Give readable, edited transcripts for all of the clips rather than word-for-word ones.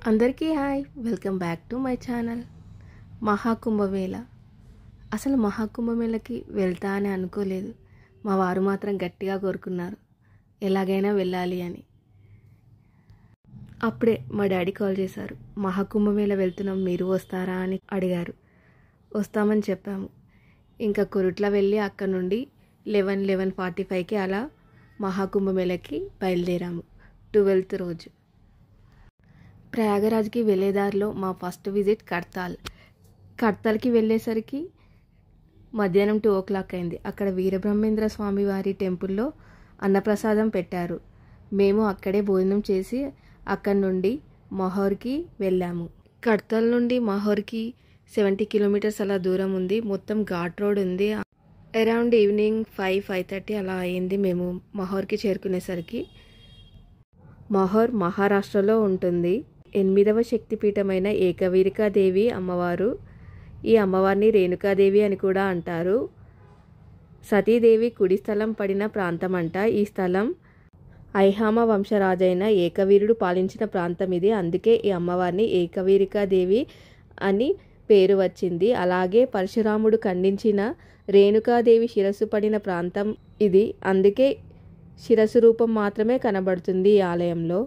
అందరికీ hi, welcome back to my channel. Maha Kumbh Mela. అసలు మహాకుంభమేళకి వెళ్తా అని అనుకోలేదు. మా వారు మాత్రం గట్టిగా కోరుకున్నారు ఎలాగైనా వెళ్ళాలి అని. అప్పుడే మా డాడీ కాల్ చేశారు. మహాకుంభమేళ వెళ్తున్నాం, మీరు వస్తారా అని అడిగారు. వస్తామని చెప్పాము. ఇంకా కొరుట్ల వెళ్ళి అక్కడ నుండి 11:45కి అలా మహాకుంభమేళకి బయలుదేరాము. 12th రోజు. ప్రయాగరాజ్కి వెళ్ళేదారిలో మా ఫస్ట్ విజిట్ కడ్తాల్కి వెళ్ళేసరికి మధ్యాహ్నం 2 o'clock అయింది. అక్కడ వీరబ్రహ్మేంద్ర స్వామి వారి టెంపుల్లో అన్నప్రసాదం పెట్టారు. మేము అక్కడే భోజనం చేసి అక్కడి నుండి మహోర్కి వెళ్ళాము. కడ్తాల్ నుండి మహోర్కి 70 kilometers అలా దూరం ఉంది. మొత్తం ఘాట్ రోడ్ ఉంది. అరౌండ్ ఈవినింగ్ 5-5:30 అలా అయింది మేము మహోర్కి చేరుకునేసరికి. మహోర్ మహారాష్ట్రలో ఉంటుంది. 8వ శక్తిపీఠమైన ఏకవీరికాదేవి అమ్మవారు. ఈ అమ్మవారిని రేణుకాదేవి అని కూడా అంటారు. సతీదేవి కుడి స్థలం పడిన ప్రాంతం అంట. ఈ స్థలం ఐహామ వంశరాజైన ఏకవీరుడు పాలించిన ప్రాంతం ఇది. అందుకే ఈ అమ్మవారిని ఏకవీరికాదేవి అని పేరు వచ్చింది. అలాగే పరశురాముడు ఖండించిన రేణుకాదేవి శిరస్సు పడిన ప్రాంతం ఇది. అందుకే శిరస్సు రూపం మాత్రమే కనబడుతుంది ఈ ఆలయంలో.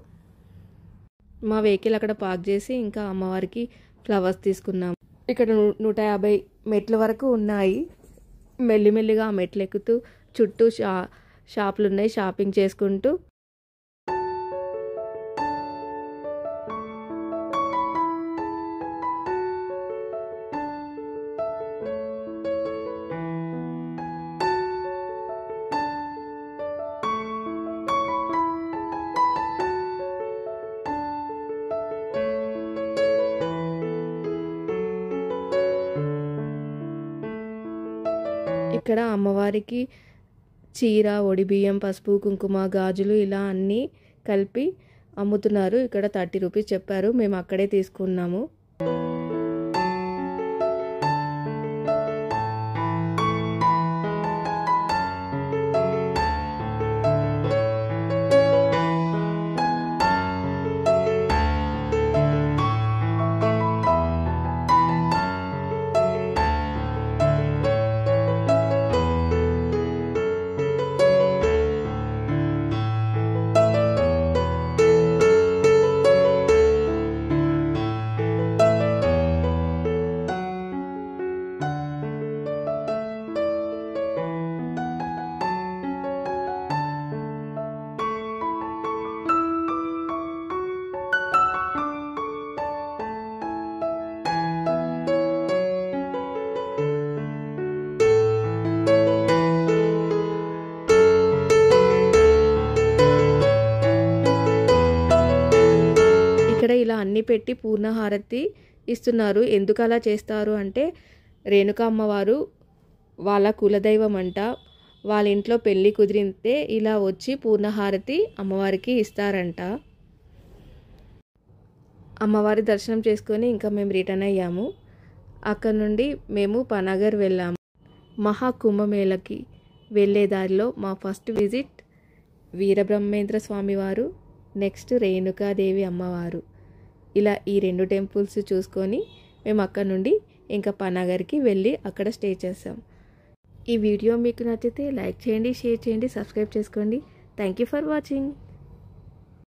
మా వెహికల్ అక్కడ పార్క్ చేసి ఇంకా అమ్మవారికి ఫ్లవర్స్ తీసుకున్నాం. ఇక్కడ 150 మెట్ల వరకు ఉన్నాయి. మెల్లిమెల్లిగా ఆ మెట్లు ఎక్కుతూ చుట్టూ షాపులు ఉన్నాయి. షాపింగ్ చేసుకుంటూ ఇక్కడ అమ్మవారికి చీర, ఒడిబియ్యం, పసుపు, కుంకుమ, గాజులు ఇలా అన్నీ కలిపి అమ్ముతున్నారు. ఇక్కడ 30 rupees చెప్పారు. మేము అక్కడే తీసుకున్నాము. ఇక్కడ ఇలా అన్ని పెట్టి పూర్ణహారతి ఇస్తున్నారు. ఎందుకు అలా చేస్తారు అంటే రేణుకా అమ్మవారు వాళ్ళ కులదైవం అంట. వాళ్ళ ఇంట్లో పెళ్ళి కుదిరితే ఇలా వచ్చి పూర్ణహారతి అమ్మవారికి ఇస్తారంట. అమ్మవారి దర్శనం చేసుకొని ఇంకా మేము రిటర్న్ అయ్యాము. అక్కడ నుండి మేము పనాగర్ వెళ్ళాము. మహాకుంభమేళకి వెళ్ళే దారిలో మా ఫస్ట్ విజిట్ వీరబ్రహ్మేంద్ర స్వామి వారు, నెక్స్ట్ రేణుకాదేవి అమ్మవారు. ఇలా ఈ 2 temples చూసుకొని మేము అక్కడ నుండి ఇంకా పనాగర్కి వెళ్ళి అక్కడ స్టే చేసాం. ఈ వీడియో మీకు నచ్చితే లైక్ చేయండి, షేర్ చేయండి, సబ్స్క్రైబ్ చేసుకోండి. Thank you for watching.